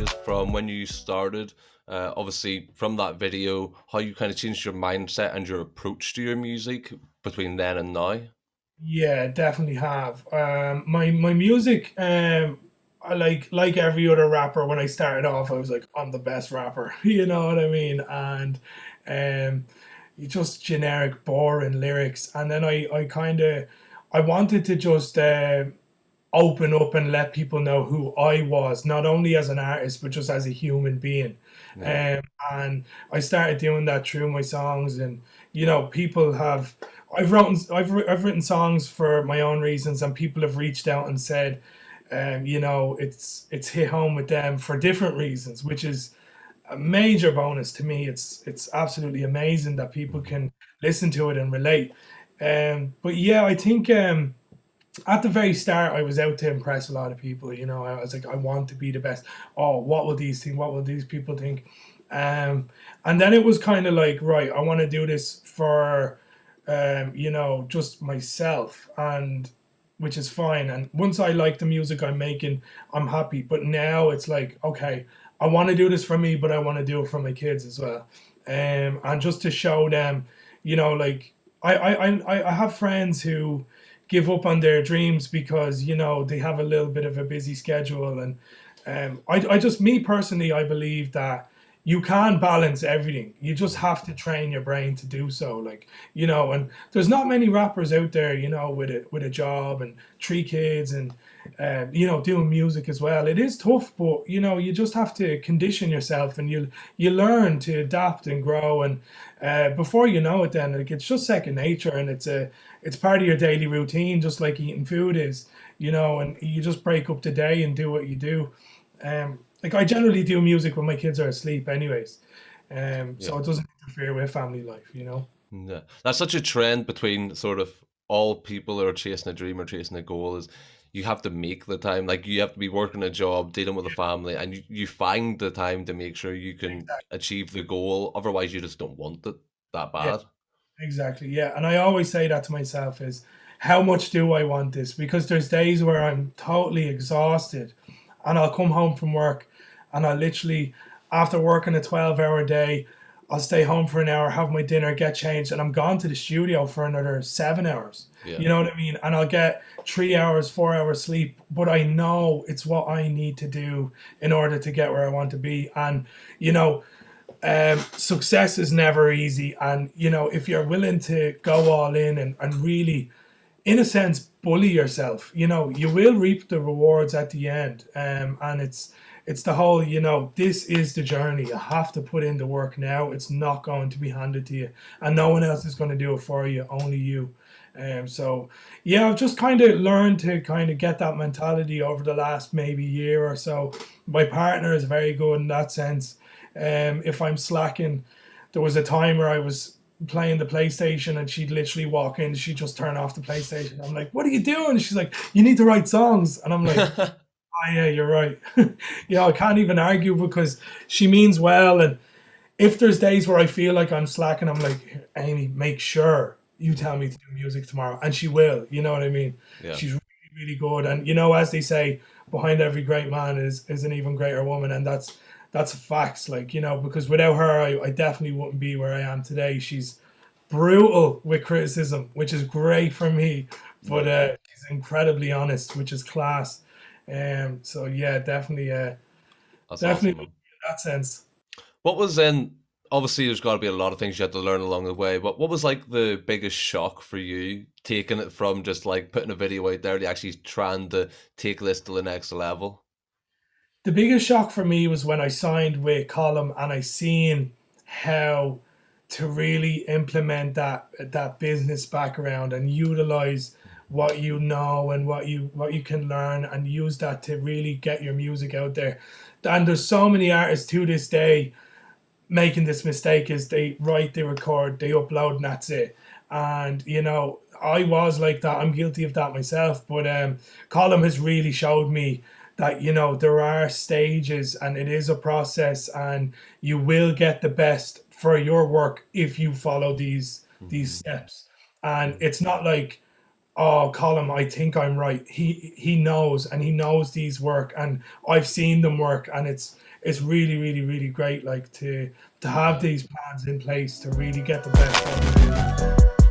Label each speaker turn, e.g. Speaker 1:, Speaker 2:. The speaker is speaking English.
Speaker 1: changes from when you started? Obviously, from that video, how you kind of changed your mindset and your approach to your music between then and now?
Speaker 2: Yeah, definitely have. My music, I like every other rapper. When I started off, I was like, I'm the best rapper. You know what I mean? And um, you just generic, boring lyrics. And then I kind of, I wanted to just open up and let people know who I was, not only as an artist, but just as a human being.
Speaker 1: Yeah.
Speaker 2: Um, and I started doing that through my songs, and people have. I've written songs for my own reasons, and people have reached out and said, it's hit home with them for different reasons, which is a major bonus to me. It's absolutely amazing that people
Speaker 1: Mhm.
Speaker 2: can listen to it and relate. But yeah, I think at the very start, I was out to impress a lot of people. I was like, I want to be the best. Oh, what will these think? What will these people think? Um, and then it was kind of like, right, I want to do this for, just myself, and which is fine. And once I like the music I'm making, I'm happy. But now it's like, okay, I want to do this for me, but I want to do it for my kids as well. And just to show them, like I have friends who give up on their dreams because they have a little bit of a busy schedule. And I just, me personally, I believe that you can balance everything. You just have to train your brain to do so. Like, and there's not many rappers out there, with a job and three kids and doing music as well. It is tough, but you just have to condition yourself, and you learn to adapt and grow. And before you know it, then like it's just second nature, and it's part of your daily routine, just like eating food is. And you just break up the day and do what you do. Like I generally do music when my kids are asleep, anyways.
Speaker 1: Yeah.
Speaker 2: So it doesn't interfere with family life.
Speaker 1: Yeah. That's such a trend between sort of all people who are chasing a dream or chasing a goal is you have to make the time. Like you have to be working a job, dealing with a family, and you find the time to make sure you can achieve the goal. Otherwise, you just don't want it that
Speaker 2: Yeah,
Speaker 1: bad.
Speaker 2: exactly. Yeah, and I always say that to myself is, how much do I want this? Because there's days where I'm totally exhausted, and I'll come home from work, and I literally, after working a 12-hour day, I'll stay home for an hour, have my dinner, get changed, and I'm gone to the studio for another 7 hours.
Speaker 1: Yeah.
Speaker 2: You know what I mean? And I'll get 3 hours, 4 hours sleep, but I know it's what I need to do in order to get where I want to be. And you know, success is never easy. And if you're willing to go all in and really, in a sense, bully yourself, you will reap the rewards at the end. And it's the whole, this is the journey. You have to put in the work now. It's not going to be handed to you, and no one else is going to do it for you, only you. So yeah, I've just kind of learned to kind of get that mentality over the last maybe year or so. My partner is very good in that sense. If I'm slacking, there was a time where I was playing the PlayStation, and she'd literally walk in, she'd just turn off the PlayStation. I'm like, what are you doing? She's like, you need to write songs. And I'm like, oh yeah, you're right. I can't even argue because she means well. And if there's days where I feel like I'm slacking, I'm like, Amy, make sure you tell me to do music tomorrow. And she will, you know what I mean?
Speaker 1: Yeah.
Speaker 2: She's really, really good. And as they say, behind every great man is an even greater woman. And that's facts. Like, because without her, I definitely wouldn't be where I am today. She's brutal with criticism, which is great for me, but
Speaker 1: Yeah.
Speaker 2: she's incredibly honest, which is class. So yeah,
Speaker 1: That's
Speaker 2: definitely
Speaker 1: awesome,
Speaker 2: in
Speaker 1: man.
Speaker 2: that sense.
Speaker 1: What was then? Obviously, there's got to be a lot of things you had to learn along the way. But what was like the biggest shock for you, taking it from just like putting a video out there to actually trying to take this to the next level?
Speaker 2: The biggest shock for me was when I signed with Column, and I seen how to really implement that business background and utilize what you know and what you can learn, and use that to really get your music out there. And there's so many artists to this day making this mistake, is they write, they record, they upload, and that's it. And I was like that. I'm guilty of that myself. But Colin has really showed me that there are stages, and it is a process, and you will get the best for your work if you follow these
Speaker 1: Hmm.
Speaker 2: steps. And
Speaker 1: Yeah.
Speaker 2: it's not like oh, Colin, I think I'm right. He knows, and he knows these work, and I've seen them work, and it's really, really, really great, like to have
Speaker 1: Yeah.
Speaker 2: these plans in place to really get the best out of it.